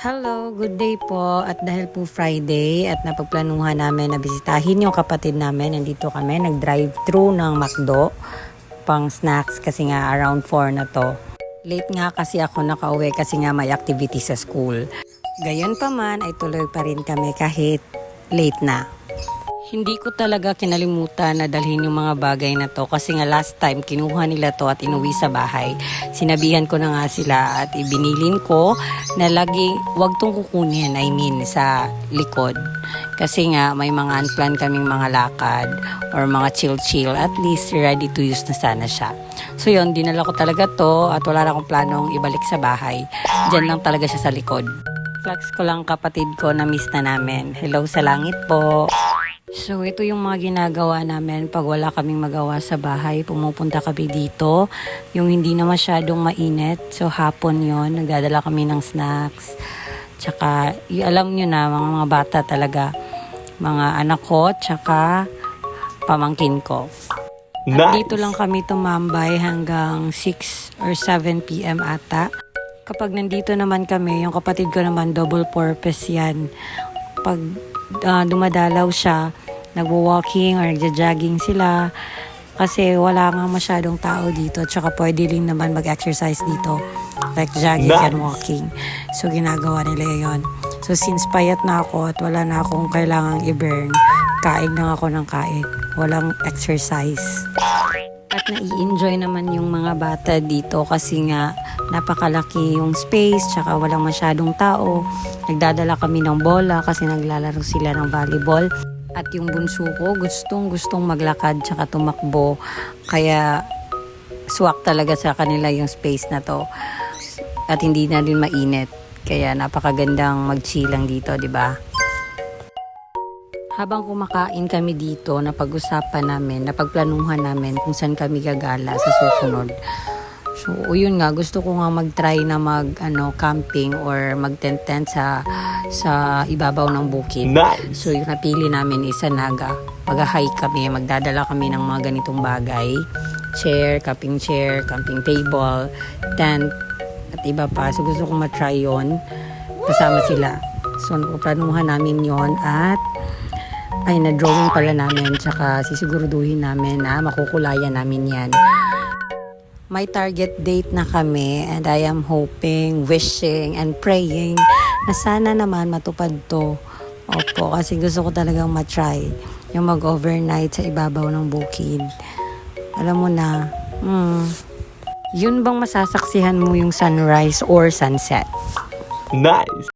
Hello, good day po. At dahil po Friday at napagplanuhan namin na bisitahin yung kapatid namin, nandito kami, nag-drive-thru ng McDo pang snacks kasi nga around 4 na to. Late nga kasi ako nakauwi kasi nga may activity sa school. Gayon pa man ay tuloy pa rin kami kahit late na. Hindi ko talaga kinalimutan na dalhin yung mga bagay na to kasi nga last time kinuha nila to at inuwi sa bahay. Sinabihan ko na nga sila at ibinilin ko na lagi wag tong kukunin, sa likod. Kasi nga may mga unplanned kaming mga lakad or mga chill-chill, at least ready to use na sana siya. So yun, dinala ko talaga to at wala na akong planong ibalik sa bahay. Diyan lang talaga siya sa likod. Flex ko lang kapatid ko na miss na namin. Hello sa langit po. So, ito yung mga ginagawa namin pag wala kaming magawa sa bahay. Pumupunta kami dito, yung hindi na masyadong mainit. So, hapon yon nagdadala kami ng snacks. Tsaka, alam nyo na, mga bata talaga. Mga anak ko, tsaka pamangkin ko. At dito lang kami tumambay hanggang 6 or 7 p.m. ata. Kapag nandito naman kami, yung kapatid ko naman, double purpose yan. Pag dumadalaw siya, nagwo-walking or nagja-jogging sila kasi wala nga masyadong tao dito, tsaka pwede rin naman mag-exercise dito like jogging and walking. So ginagawa nila yon. So since payat na ako at wala na akong kailangang i-burn, kain lang ako ng kain, walang exercise. At nai-enjoy naman yung mga bata dito kasi nga napakalaki yung space, tsaka walang masyadong tao. Nagdadala kami ng bola kasi naglalaro sila ng volleyball. At yung bunso ko gustong maglakad tsaka tumakbo. Kaya swak talaga sa kanila yung space na to. At hindi na rin mainit. Kaya napakagandang mag-chill lang dito, di ba? Habang kumakain kami dito, napag-usapan namin, napagplanuhan namin kung saan kami gagala sa susunod. So, yun nga, gusto ko nga mag-try na camping or mag-tent sa ibabaw ng bukid. Nice. So, yung napili namin is Naga. Mag-hike kami, magdadala kami ng mga ganitong bagay. Camping table, tent, at iba pa. So, gusto kong matry yun. Kasama sila. So, planuhan namin yon at na-drawing pala namin, tsaka sisiguruduhin namin na makukulayan namin yan. May target date na kami and I am hoping, wishing, and praying na sana naman matupad to. Opo, kasi gusto ko talagang matry yung mag-overnight sa ibabaw ng bukid. Alam mo na, yun bang masasaksihan mo yung sunrise or sunset? Nice!